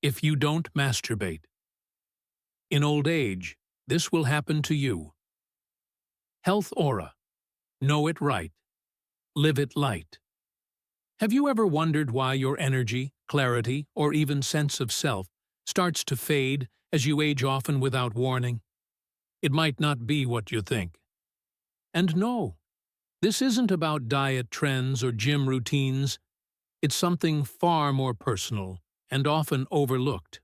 If you don't masturbate. In old age, this will happen to you. Health Aura. Know it right. Live it light. Have you ever wondered why your energy, clarity, or even sense of self starts to fade as you age, often without warning? It might not be what you think. And no, this isn't about diet trends or gym routines. It's something far more personal and often overlooked.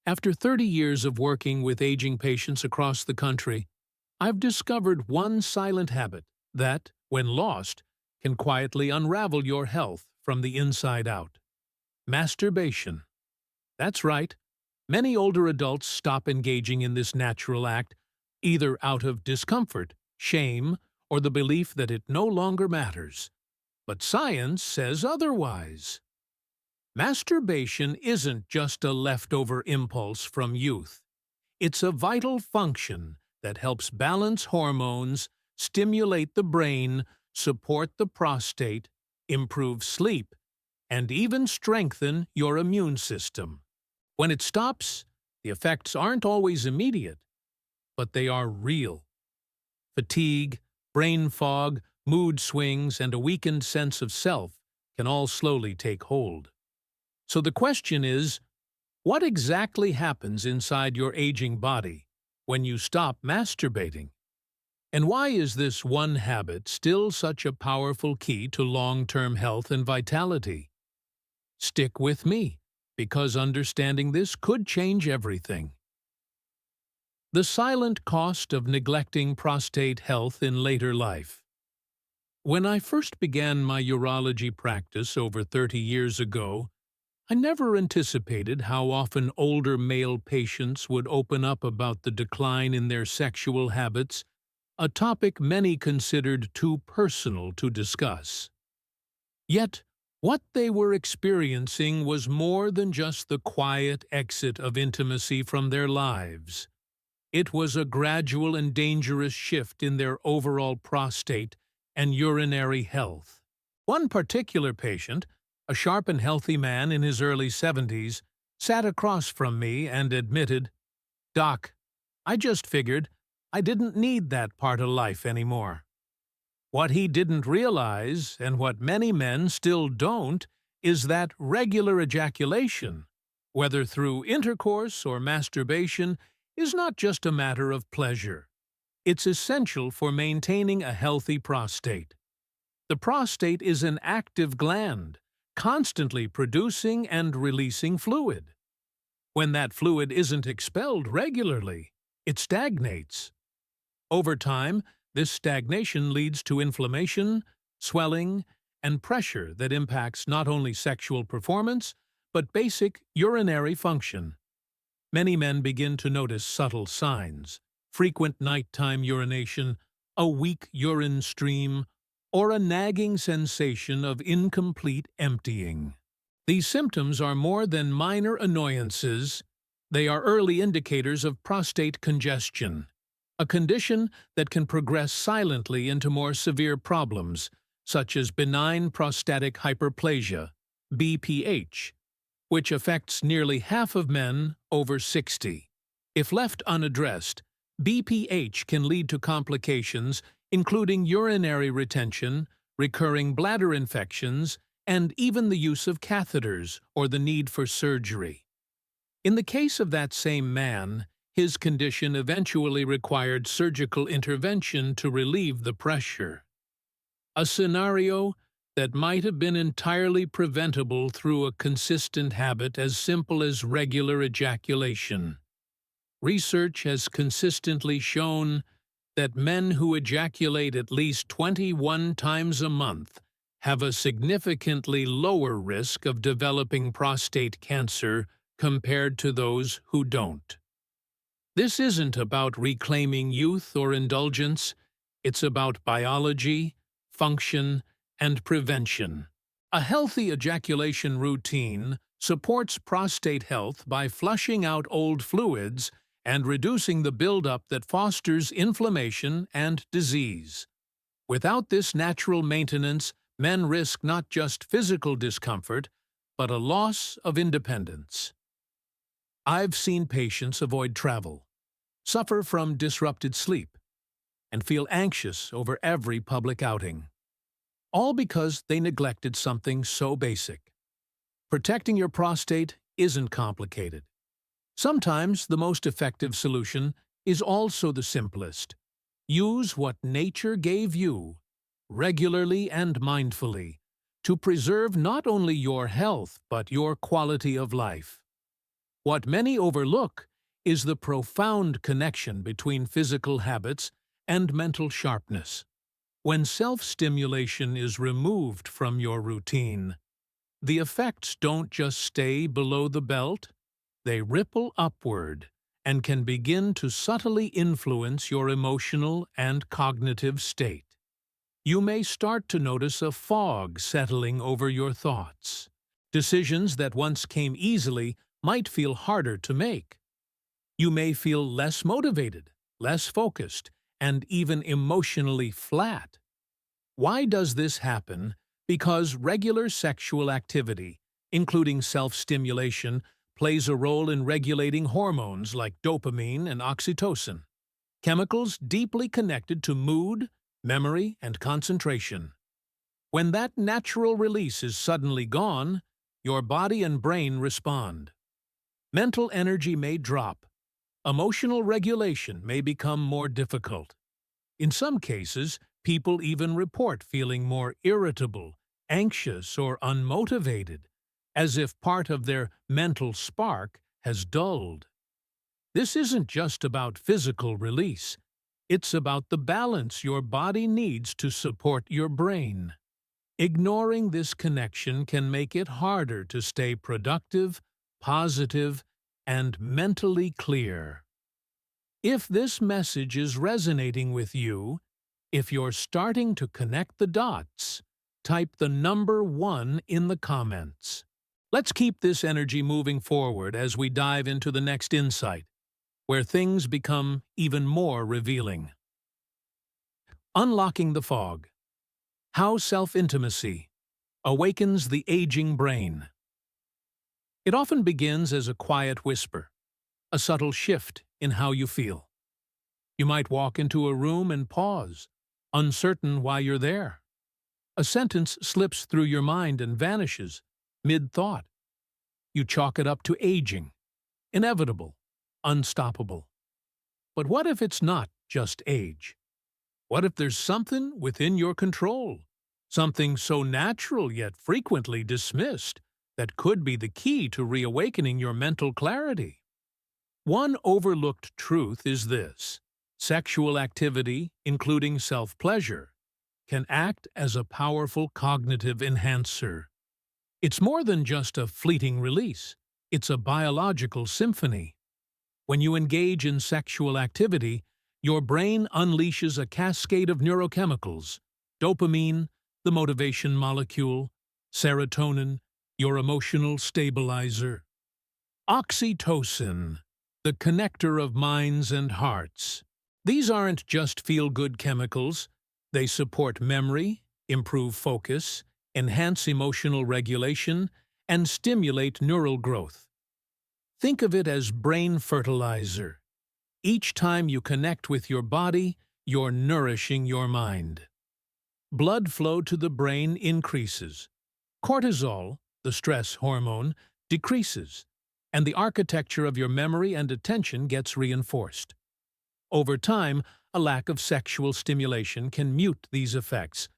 After 30 years of working with aging patients across the country, I've discovered one silent habit that, when lost, can quietly unravel your health from the inside out. Masturbation. That's right. Many older adults stop engaging in this natural act, either out of discomfort, shame, or the belief that it no longer matters. But science says otherwise. Masturbation isn't just a leftover impulse from youth. It's a vital function that helps balance hormones, stimulate the brain, support the prostate, improve sleep, and even strengthen your immune system. When it stops, the effects aren't always immediate, but they are real. Fatigue, brain fog, mood swings, and a weakened sense of self can all slowly take hold. So the question is, what exactly happens inside your aging body when you stop masturbating? And why is this one habit still such a powerful key to long-term health and vitality? Stick with me, because understanding this could change everything. The silent cost of neglecting prostate health in later life. When I first began my urology practice over 30 years ago, I never anticipated how often older male patients would open up about the decline in their sexual habits, a topic many considered too personal to discuss. Yet, what they were experiencing was more than just the quiet exit of intimacy from their lives. It was a gradual and dangerous shift in their overall prostate and urinary health. One particular patient, a sharp and healthy man in his early 70s, sat across from me and admitted, "Doc, I just figured I didn't need that part of life anymore." What he didn't realize, and what many men still don't, is that regular ejaculation, whether through intercourse or masturbation, is not just a matter of pleasure. It's essential for maintaining a healthy prostate. The prostate is an active gland, constantly producing and releasing fluid. When that fluid isn't expelled regularly, it stagnates. Over time, this stagnation leads to inflammation, swelling, and pressure that impacts not only sexual performance, but basic urinary function. Many men begin to notice subtle signs: frequent nighttime urination, a weak urine stream, or a nagging sensation of incomplete emptying. These symptoms are more than minor annoyances. They are early indicators of prostate congestion, a condition that can progress silently into more severe problems, such as benign prostatic hyperplasia, BPH, which affects nearly half of men over 60. If left unaddressed, BPH can lead to complications including urinary retention, recurring bladder infections, and even the use of catheters or the need for surgery. In the case of that same man, his condition eventually required surgical intervention to relieve the pressure. A scenario that might have been entirely preventable through a consistent habit as simple as regular ejaculation. Research has consistently shown that men who ejaculate at least 21 times a month have a significantly lower risk of developing prostate cancer compared to those who don't. This isn't about reclaiming youth or indulgence, it's about biology, function, and prevention. A healthy ejaculation routine supports prostate health by flushing out old fluids and reducing the buildup that fosters inflammation and disease. Without this natural maintenance, men risk not just physical discomfort, but a loss of independence. I've seen patients avoid travel, suffer from disrupted sleep, and feel anxious over every public outing, all because they neglected something so basic. Protecting your prostate isn't complicated. Sometimes the most effective solution is also the simplest. Use what nature gave you, regularly and mindfully, to preserve not only your health but your quality of life. What many overlook is the profound connection between physical habits and mental sharpness. When self-stimulation is removed from your routine, the effects don't just stay below the belt, they ripple upward and can begin to subtly influence your emotional and cognitive state. You may start to notice a fog settling over your thoughts. Decisions that once came easily might feel harder to make. You may feel less motivated, less focused, and even emotionally flat. Why does this happen? Because regular sexual activity, including self-stimulation, plays a role in regulating hormones like dopamine and oxytocin, chemicals deeply connected to mood, memory, and concentration. When that natural release is suddenly gone, your body and brain respond. Mental energy may drop. Emotional regulation may become more difficult. In some cases, people even report feeling more irritable, anxious, or unmotivated, as if part of their mental spark has dulled. This isn't just about physical release. It's about the balance your body needs to support your brain. Ignoring this connection can make it harder to stay productive, positive, and mentally clear. If this message is resonating with you, if you're starting to connect the dots, type the number 1 in the comments. Let's keep this energy moving forward as we dive into the next insight, where things become even more revealing. Unlocking the fog. How self-intimacy awakens the aging brain. It often begins as a quiet whisper, a subtle shift in how you feel. You might walk into a room and pause, uncertain why you're there. A sentence slips through your mind and vanishes mid-thought. You chalk it up to aging, inevitable, unstoppable. But what if it's not just age? What if there's something within your control, something so natural yet frequently dismissed, that could be the key to reawakening your mental clarity? One overlooked truth is this: sexual activity, including self-pleasure, can act as a powerful cognitive enhancer. It's more than just a fleeting release. It's a biological symphony. When you engage in sexual activity, your brain unleashes a cascade of neurochemicals: dopamine, the motivation molecule; serotonin, your emotional stabilizer; oxytocin, the connector of minds and hearts. These aren't just feel-good chemicals. They support memory, improve focus, enhance emotional regulation, and stimulate neural growth. Think of it as brain fertilizer. Each time you connect with your body, you're nourishing your mind. Blood flow to the brain increases. Cortisol, the stress hormone, decreases, and the architecture of your memory and attention gets reinforced. Over time, a lack of sexual stimulation can mute these effects,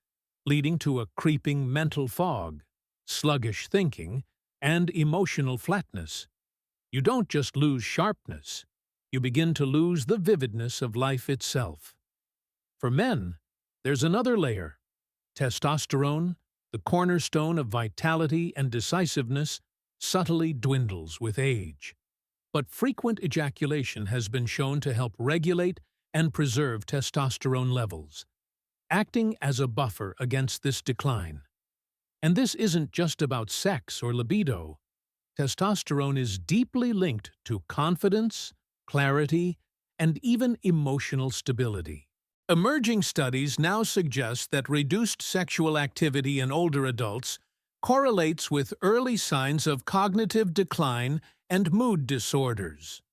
leading to a creeping mental fog, sluggish thinking, and emotional flatness. You don't just lose sharpness, you begin to lose the vividness of life itself. For men, there's another layer. Testosterone, the cornerstone of vitality and decisiveness, subtly dwindles with age. But frequent ejaculation has been shown to help regulate and preserve testosterone levels, acting as a buffer against this decline. And this isn't just about sex or libido. Testosterone is deeply linked to confidence, clarity, and even emotional stability. Emerging studies now suggest that reduced sexual activity in older adults correlates with early signs of cognitive decline and mood disorders.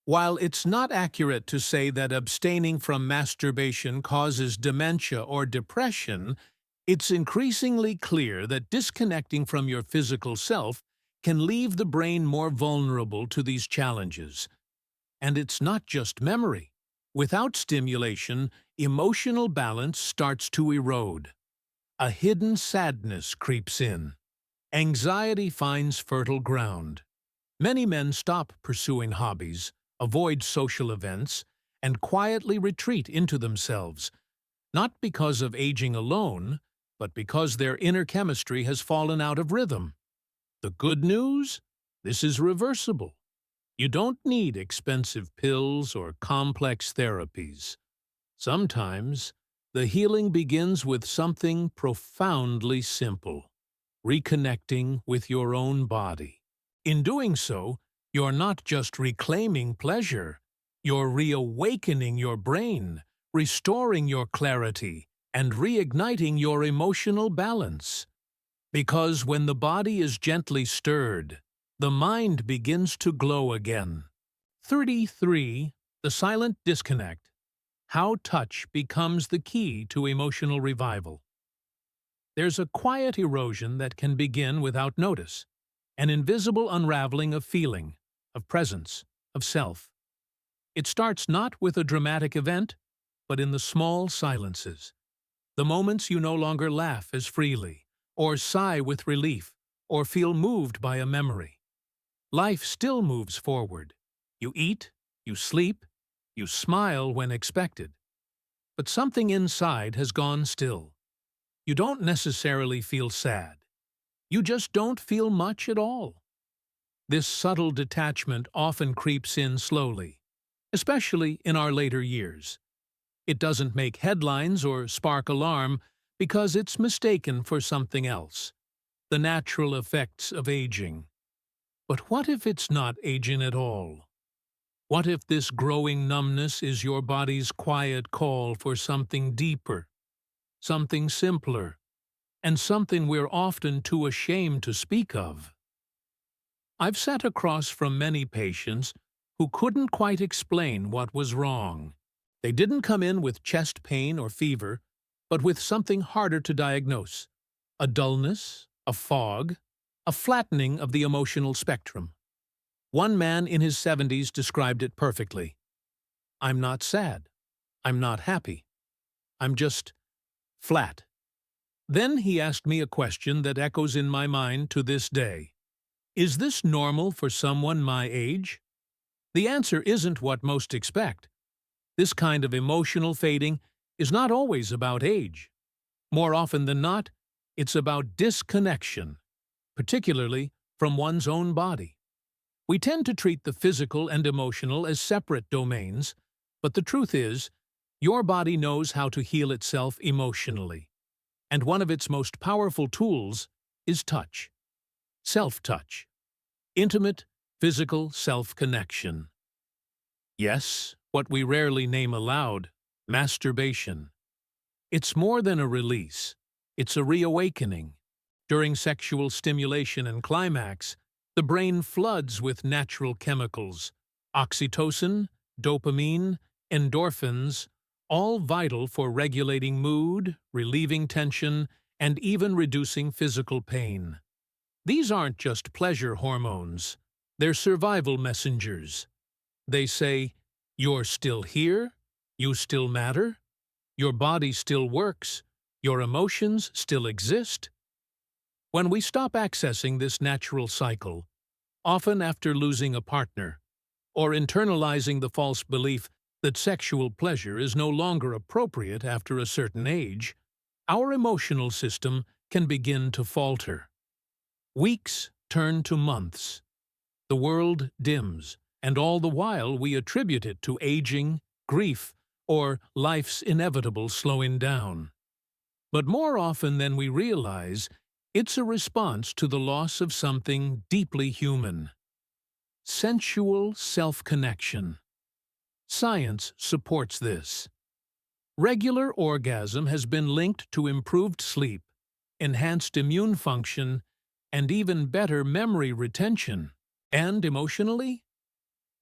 While it's not accurate to say that abstaining from masturbation causes dementia or depression, it's increasingly clear that disconnecting from your physical self can leave the brain more vulnerable to these challenges. And it's not just memory. Without stimulation, emotional balance starts to erode. A hidden sadness creeps in. Anxiety finds fertile ground. Many men stop pursuing hobbies, avoid social events, and quietly retreat into themselves, not because of aging alone, but because their inner chemistry has fallen out of rhythm. The good news? This is reversible. You don't need expensive pills or complex therapies. Sometimes, the healing begins with something profoundly simple: reconnecting with your own body. In doing so, you're not just reclaiming pleasure, you're reawakening your brain, restoring your clarity, and reigniting your emotional balance. Because when the body is gently stirred, the mind begins to glow again. 33. The silent disconnect. How touch becomes the key to emotional revival. There's a quiet erosion that can begin without notice, an invisible unraveling of feeling, of presence, of self. It starts not with a dramatic event, but in the small silences. The moments you no longer laugh as freely, or sigh with relief, or feel moved by a memory. Life still moves forward. You eat, you sleep, you smile when expected. But something inside has gone still. You don't necessarily feel sad. You just don't feel much at all. This subtle detachment often creeps in slowly, especially in our later years. It doesn't make headlines or spark alarm because it's mistaken for something else: the natural effects of aging. But what if it's not aging at all? What if this growing numbness is your body's quiet call for something deeper, something simpler, and something we're often too ashamed to speak of? I've sat across from many patients who couldn't quite explain what was wrong. They didn't come in with chest pain or fever, but with something harder to diagnose: a dullness, a fog, a flattening of the emotional spectrum. One man in his 70s described it perfectly. "I'm not sad. I'm not happy. I'm just flat." Then he asked me a question that echoes in my mind to this day. Is this normal for someone my age? The answer isn't what most expect. This kind of emotional fading is not always about age. More often than not, it's about disconnection, particularly from one's own body. We tend to treat the physical and emotional as separate domains, but the truth is, your body knows how to heal itself emotionally. And one of its most powerful tools is touch. Self-touch. Intimate, physical self-connection. Yes, what we rarely name aloud: masturbation. It's more than a release. It's a reawakening. During sexual stimulation and climax, the brain floods with natural chemicals: oxytocin, dopamine, endorphins, all vital for regulating mood, relieving tension, and even reducing physical pain. These aren't just pleasure hormones. They're survival messengers. They say, "You're still here, you still matter, your body still works, your emotions still exist." When we stop accessing this natural cycle, often after losing a partner, or internalizing the false belief that sexual pleasure is no longer appropriate after a certain age, our emotional system can begin to falter. Weeks turn to months. The world dims, and all the while we attribute it to aging, grief, or life's inevitable slowing down. But more often than we realize, it's a response to the loss of something deeply human: sensual self-connection. Science supports this. Regular orgasm has been linked to improved sleep, enhanced immune function, and even better memory retention. And emotionally,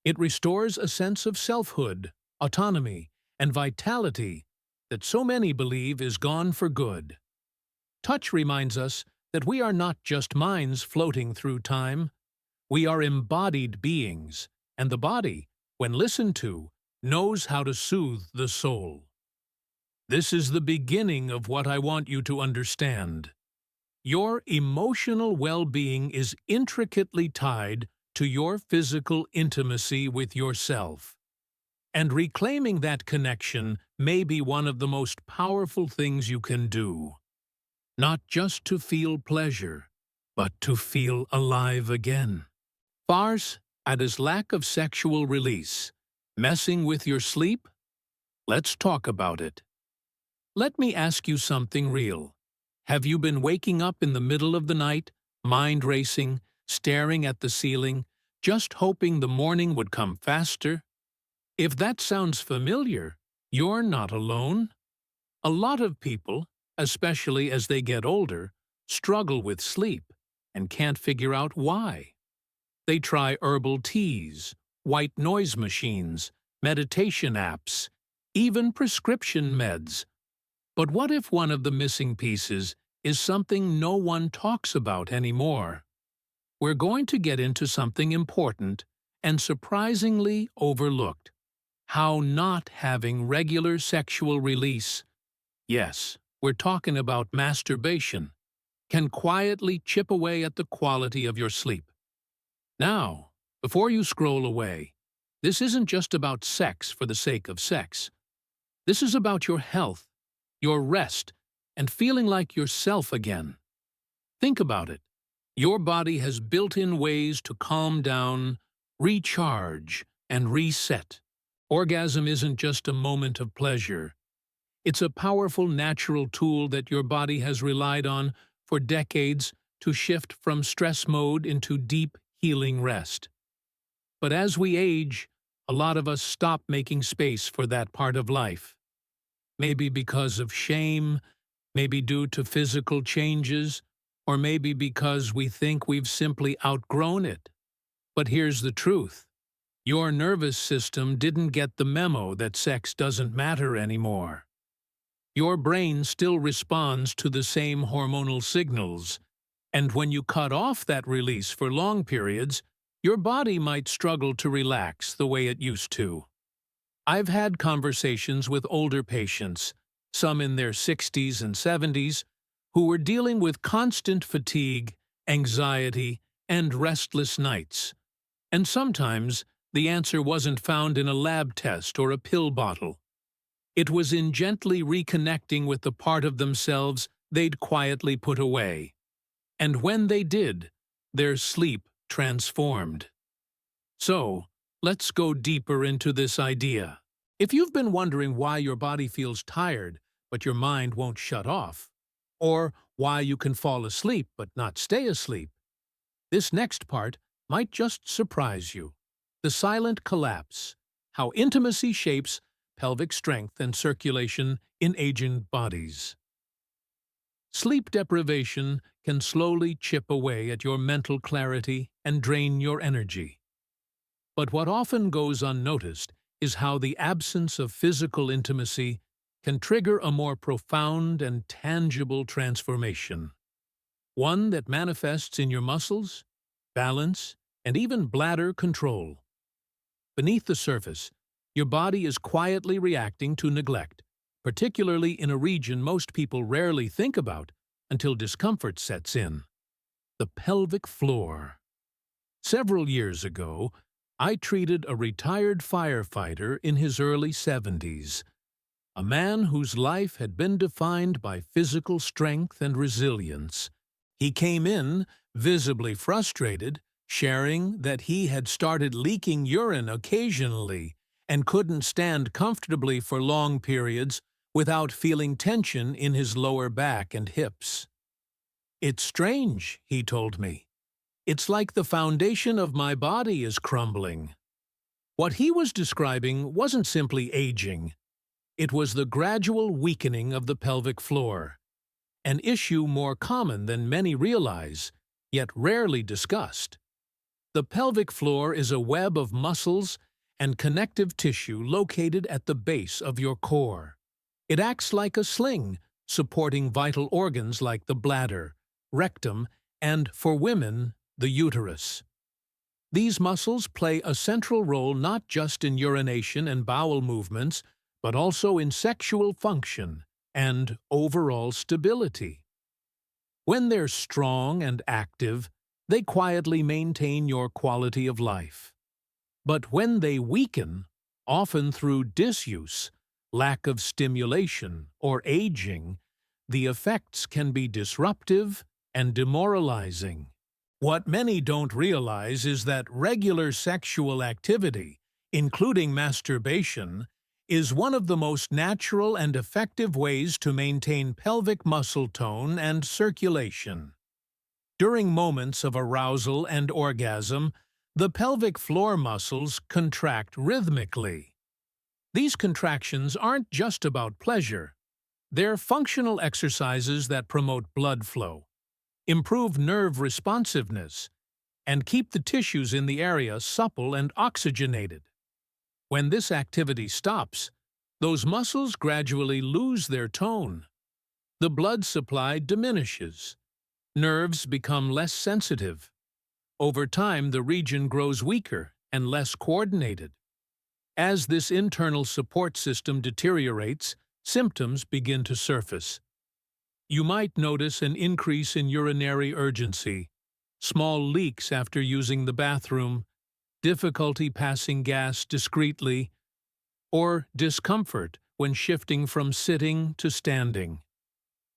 it restores a sense of selfhood, autonomy, and vitality that so many believe is gone for good. Touch reminds us that we are not just minds floating through time. We are embodied beings, and the body, when listened to, knows how to soothe the soul. This is the beginning of what I want you to understand. Your emotional well-being is intricately tied to your physical intimacy with yourself. And reclaiming that connection may be one of the most powerful things you can do. Not just to feel pleasure, but to feel alive again. Farce at his lack of sexual release, messing with your sleep? Let's talk about it. Let me ask you something real. Have you been waking up in the middle of the night, mind racing, staring at the ceiling, just hoping the morning would come faster? If that sounds familiar, you're not alone. A lot of people, especially as they get older, struggle with sleep and can't figure out why. They try herbal teas, white noise machines, meditation apps, even prescription meds. But what if one of the missing pieces is something no one talks about anymore? We're going to get into something important and surprisingly overlooked: how not having regular sexual release, yes, we're talking about masturbation, can quietly chip away at the quality of your sleep. Now, before you scroll away, this isn't just about sex for the sake of sex. This is about your health, your rest, and feeling like yourself again. Think about it. Your body has built-in ways to calm down, recharge, and reset. Orgasm isn't just a moment of pleasure. It's a powerful natural tool that your body has relied on for decades to shift from stress mode into deep, healing rest. But as we age, a lot of us stop making space for that part of life. Maybe because of shame, maybe due to physical changes, or maybe because we think we've simply outgrown it. But here's the truth. Your nervous system didn't get the memo that sex doesn't matter anymore. Your brain still responds to the same hormonal signals, and when you cut off that release for long periods, your body might struggle to relax the way it used to. I've had conversations with older patients, some in their 60s and 70s, who were dealing with constant fatigue, anxiety, and restless nights. And sometimes the answer wasn't found in a lab test or a pill bottle. It was in gently reconnecting with the part of themselves they'd quietly put away. And when they did, their sleep transformed. So, let's go deeper into this idea. If you've been wondering why your body feels tired but your mind won't shut off, or why you can fall asleep but not stay asleep, this next part might just surprise you. The silent collapse: how intimacy shapes pelvic strength and circulation in aging bodies. Sleep deprivation can slowly chip away at your mental clarity and drain your energy. But what often goes unnoticed is how the absence of physical intimacy can trigger a more profound and tangible transformation. One that manifests in your muscles, balance, and even bladder control. Beneath the surface, your body is quietly reacting to neglect, particularly in a region most people rarely think about until discomfort sets in: the pelvic floor. Several years ago, I treated a retired firefighter in his early 70s, a man whose life had been defined by physical strength and resilience. He came in, visibly frustrated, sharing that he had started leaking urine occasionally and couldn't stand comfortably for long periods without feeling tension in his lower back and hips. "It's strange," he told me. "It's like the foundation of my body is crumbling." What he was describing wasn't simply aging. It was the gradual weakening of the pelvic floor, an issue more common than many realize yet rarely discussed. The pelvic floor is a web of muscles and connective tissue located at the base of your core. It acts like a sling, supporting vital organs like the bladder, rectum, and, for women, the uterus. These muscles play a central role not just in urination and bowel movements, but also in sexual function and overall stability. When they're strong and active, they quietly maintain your quality of life. But when they weaken, often through disuse, lack of stimulation, or aging, the effects can be disruptive and demoralizing. What many don't realize is that regular sexual activity, including masturbation, is one of the most natural and effective ways to maintain pelvic muscle tone and circulation. During moments of arousal and orgasm, the pelvic floor muscles contract rhythmically. These contractions aren't just about pleasure. They're functional exercises that promote blood flow, improve nerve responsiveness, and keep the tissues in the area supple and oxygenated. When this activity stops, those muscles gradually lose their tone. The blood supply diminishes. Nerves become less sensitive. Over time, the region grows weaker and less coordinated. As this internal support system deteriorates, symptoms begin to surface. You might notice an increase in urinary urgency, small leaks after using the bathroom, difficulty passing gas discreetly, or discomfort when shifting from sitting to standing.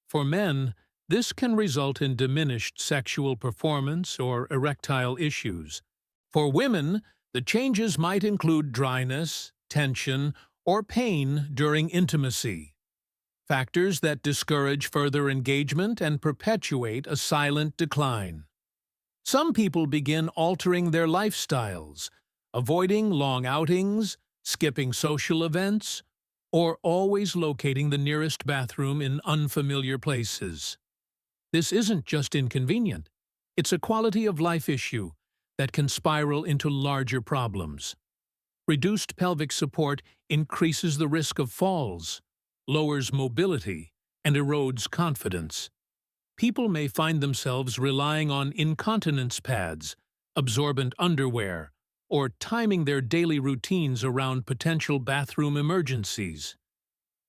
For men, this can result in diminished sexual performance or erectile issues. For women, the changes might include dryness, tension, or pain during intimacy, factors that discourage further engagement and perpetuate a silent decline. Some people begin altering their lifestyles, avoiding long outings, skipping social events, or always locating the nearest bathroom in unfamiliar places. This isn't just inconvenient, it's a quality of life issue that can spiral into larger problems. Reduced pelvic support increases the risk of falls, lowers mobility, and erodes confidence. People may find themselves relying on incontinence pads, absorbent underwear, or timing their daily routines around potential bathroom emergencies.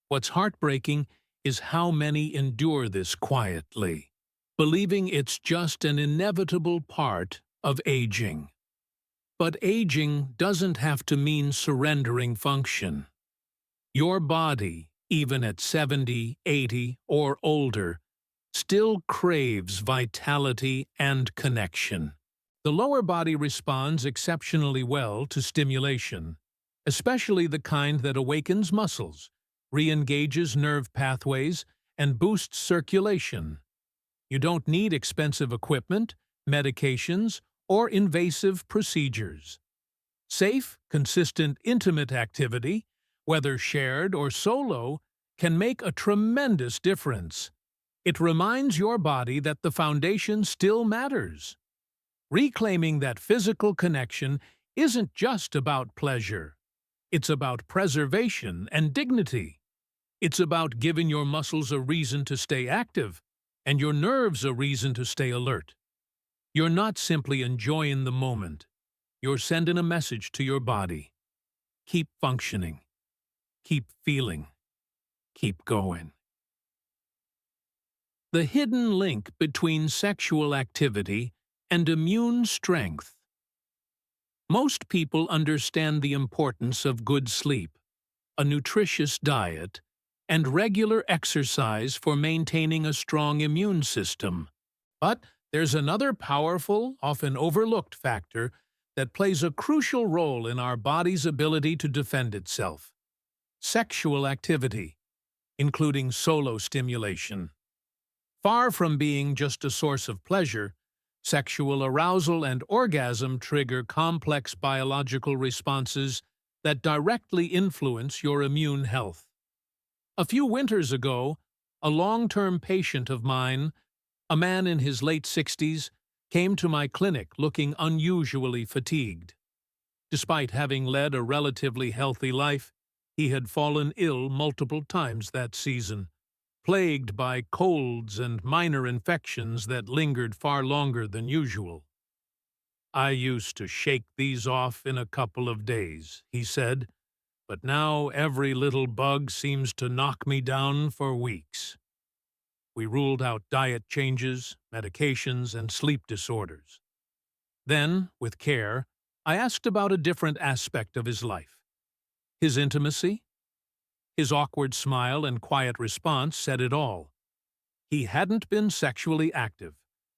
What's heartbreaking is how many endure this quietly, believing it's just an inevitable part of aging. But aging doesn't have to mean surrendering function. Your body, even at 70, 80, or older, still craves vitality and connection. The lower body responds exceptionally well to stimulation, especially the kind that awakens muscles, re-engages nerve pathways, and boosts circulation. You don't need expensive equipment, medications, or invasive procedures. Safe, consistent, intimate activity, whether shared or solo, can make a tremendous difference. It reminds your body that the foundation still matters. Reclaiming that physical connection isn't just about pleasure. It's about preservation and dignity. It's about giving your muscles a reason to stay active and your nerves a reason to stay alert. You're not simply enjoying the moment. You're sending a message to your body. Keep functioning. Keep feeling. Keep going. The hidden link between sexual activity and immune strength. Most people understand the importance of good sleep, a nutritious diet, and regular exercise for maintaining a strong immune system. But there's another powerful, often overlooked factor that plays a crucial role in our body's ability to defend itself: sexual activity, including solo stimulation. Far from being just a source of pleasure, sexual arousal and orgasm trigger complex biological responses that directly influence your immune health. A few winters ago, a long-term patient of mine, a man in his late 60s, came to my clinic looking unusually fatigued. Despite having led a relatively healthy life, he had fallen ill multiple times that season, plagued by colds and minor infections that lingered far longer than usual. "I used to shake these off in a couple of days," he said, "but now every little bug seems to knock me down for weeks." We ruled out diet changes, medications, and sleep disorders. Then, with care, I asked about a different aspect of his life. His intimacy? His awkward smile and quiet response said it all. He hadn't been sexually active,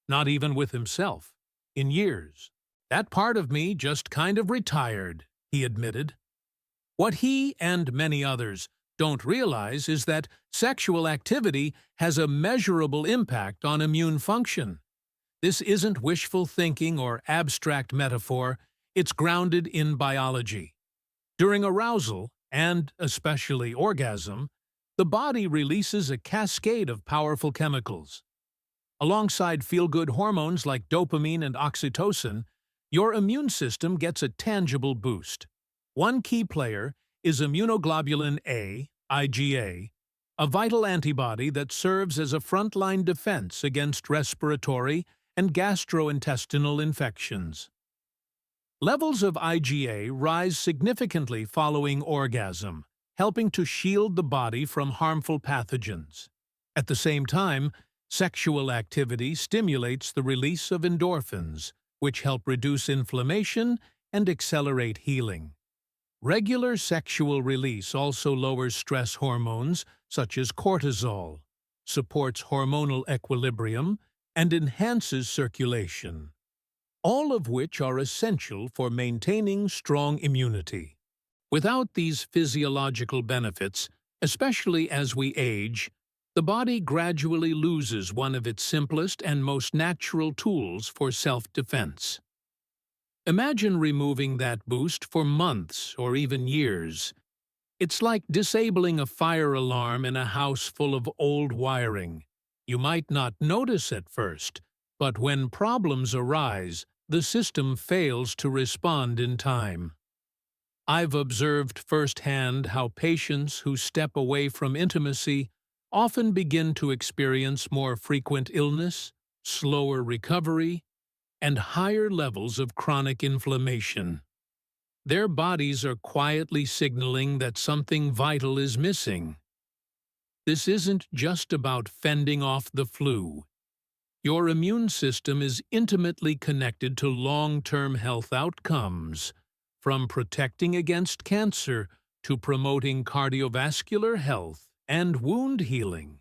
not even with himself, in years. "That part of me just kind of retired," he admitted. What he and many others don't realize is that sexual activity has a measurable impact on immune function. This isn't wishful thinking or abstract metaphor, it's grounded in biology. During arousal, and especially orgasm, the body releases a cascade of powerful chemicals. Alongside feel-good hormones like dopamine and oxytocin, your immune system gets a tangible boost. One key player is immunoglobulin A, IgA, a vital antibody that serves as a frontline defense against respiratory and gastrointestinal infections. Levels of IgA rise significantly following orgasm, helping to shield the body from harmful pathogens. At the same time, sexual activity stimulates the release of endorphins, which help reduce inflammation and accelerate healing. Regular sexual release also lowers stress hormones, such as cortisol, supports hormonal equilibrium, and enhances circulation, all of which are essential for maintaining strong immunity. Without these physiological benefits, especially as we age, the body gradually loses one of its simplest and most natural tools for self-defense. Imagine removing that boost for months or even years. It's like disabling a fire alarm in a house full of old wiring. You might not notice at first, but when problems arise, the system fails to respond in time. I've observed firsthand how patients who step away from intimacy often begin to experience more frequent illness, slower recovery, and higher levels of chronic inflammation. Their bodies are quietly signaling that something vital is missing. This isn't just about fending off the flu. Your immune system is intimately connected to long-term health outcomes, from protecting against cancer to promoting cardiovascular health and wound healing.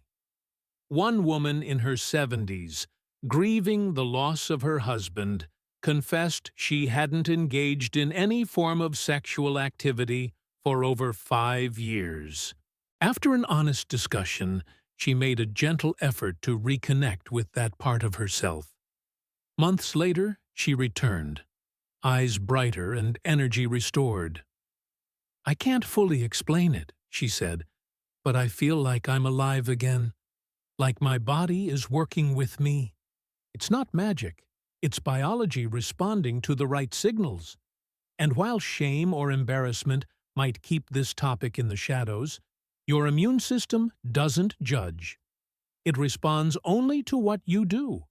One woman in her 70s, grieving the loss of her husband, confessed she hadn't engaged in any form of sexual activity for over 5 years. After an honest discussion, she made a gentle effort to reconnect with that part of herself. Months later, she returned, eyes brighter and energy restored. "I can't fully explain it," she said, "but I feel like I'm alive again, like my body is working with me. It's not magic, it's biology responding to the right signals." And while shame or embarrassment might keep this topic in the shadows, your immune system doesn't judge. It responds only to what you do.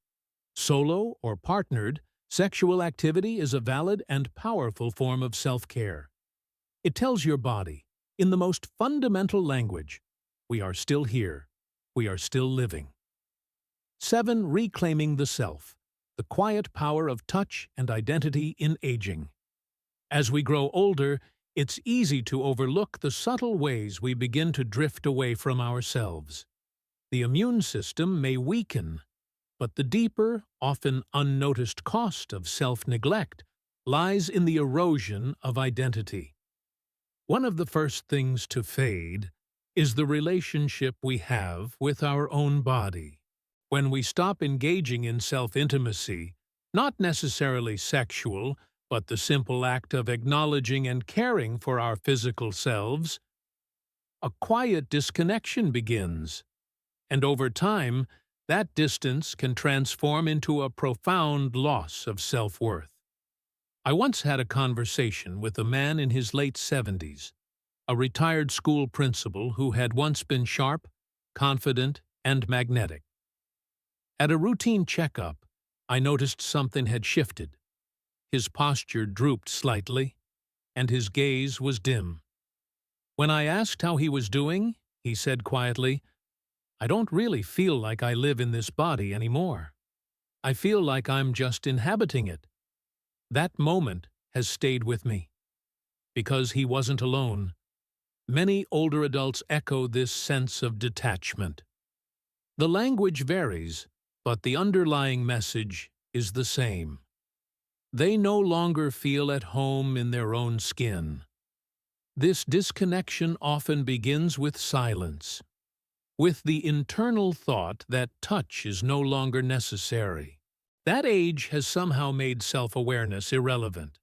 Solo or partnered, sexual activity is a valid and powerful form of self-care. It tells your body, in the most fundamental language, we are still here, we are still living. 7. Reclaiming the self, the quiet power of touch and identity in aging. As we grow older, it's easy to overlook the subtle ways we begin to drift away from ourselves. The immune system may weaken, but the deeper, often unnoticed cost of self-neglect lies in the erosion of identity. One of the first things to fade is the relationship we have with our own body. When we stop engaging in self-intimacy, not necessarily sexual, but the simple act of acknowledging and caring for our physical selves, a quiet disconnection begins. And over time, That distance can transform into a profound loss of self-worth. I once had a conversation with a man in his late 70s, a retired school principal who had once been sharp, confident, and magnetic. At a routine checkup, I noticed something had shifted. His posture drooped slightly, and his gaze was dim. When I asked how he was doing, he said quietly, "I don't really feel like I live in this body anymore. I feel like I'm just inhabiting it." That moment has stayed with me. Because he wasn't alone, many older adults echo this sense of detachment. The language varies, but the underlying message is the same. They no longer feel at home in their own skin. This disconnection often begins with silence, with the internal thought that touch is no longer necessary. That age has somehow made self-awareness irrelevant.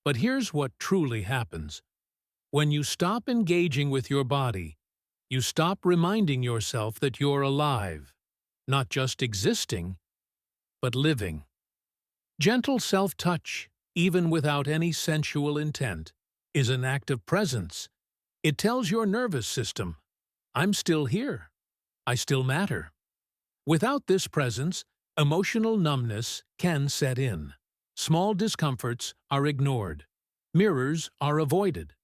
But here's what truly happens. When you stop engaging with your body, you stop reminding yourself that you're alive, not just existing, but living. Gentle self-touch, even without any sensual intent, is an act of presence. It tells your nervous system, "I'm still here. I still matter." Without this presence, emotional numbness can set in. Small discomforts are ignored. Mirrors are avoided.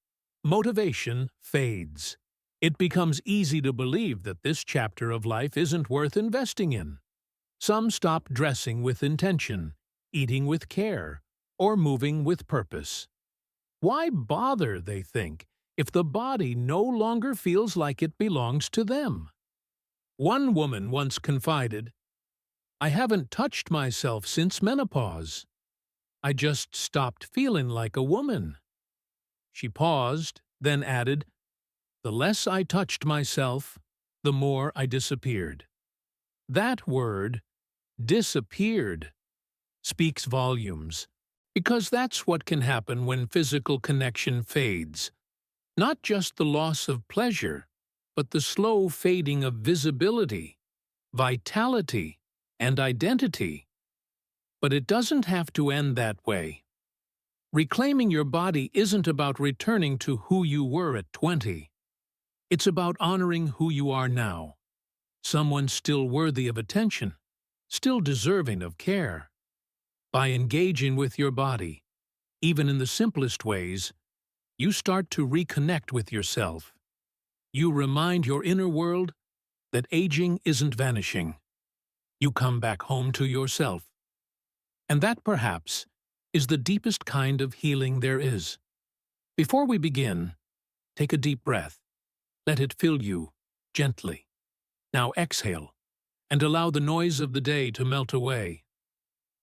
Motivation fades. It becomes easy to believe that this chapter of life isn't worth investing in. Some stop dressing with intention, eating with care, or moving with purpose. Why bother, they think, if the body no longer feels like it belongs to them? One woman once confided, "I haven't touched myself since menopause. I just stopped feeling like a woman." She paused, then added, "The less I touched myself, the more I disappeared." That word, disappeared, speaks volumes, because that's what can happen when physical connection fades. Not just the loss of pleasure, but the slow fading of visibility, vitality, and identity. But it doesn't have to end that way. Reclaiming your body isn't about returning to who you were at 20. It's about honoring who you are now. Someone still worthy of attention, still deserving of care. By engaging with your body, even in the simplest ways, you start to reconnect with yourself. You remind your inner world that aging isn't vanishing. You come back home to yourself. And that, perhaps, is the deepest kind of healing there is. Before we begin, take a deep breath. Let it fill you, gently. Now exhale, and allow the noise of the day to melt away.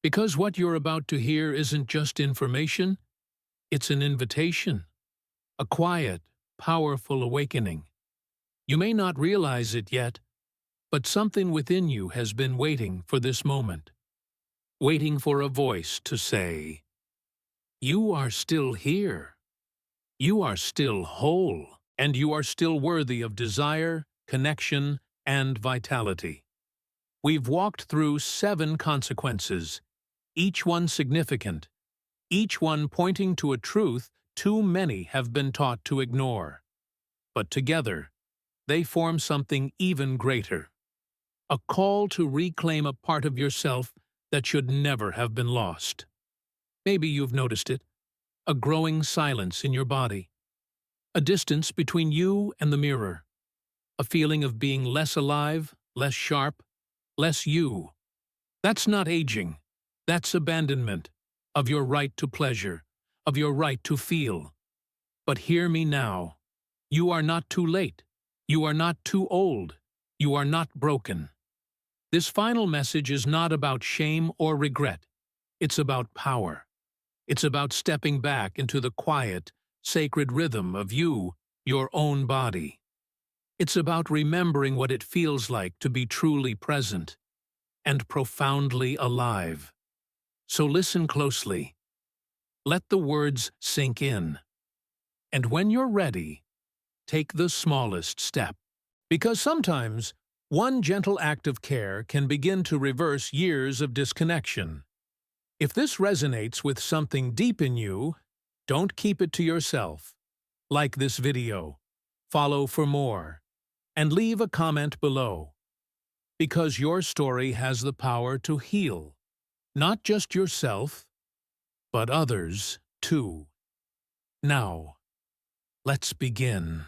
Because what you're about to hear isn't just information, it's an invitation. A quiet, powerful awakening. You may not realize it yet, but something within you has been waiting for this moment. Waiting for a voice to say, "You are still here. You are still whole, and you are still worthy of desire, connection, and vitality." We've walked through 7 consequences, each one significant, each one pointing to a truth too many have been taught to ignore. But together, they form something even greater. A call to reclaim a part of yourself that should never have been lost. Maybe you've noticed it, a growing silence in your body, a distance between you and the mirror, a feeling of being less alive, less sharp, less you. That's not aging. That's abandonment of your right to pleasure, of your right to feel. But hear me now. You are not too late. You are not too old. You are not broken. This final message is not about shame or regret. It's about power. It's about stepping back into the quiet, sacred rhythm of you, your own body. It's about remembering what it feels like to be truly present and profoundly alive. So listen closely. Let the words sink in. And when you're ready, take the smallest step. Because sometimes One gentle act of care can begin to reverse years of disconnection. If this resonates with something deep in you, don't keep it to yourself. Like this video, follow for more, and leave a comment below. Because your story has the power to heal, not just yourself, but others too. Now, let's begin.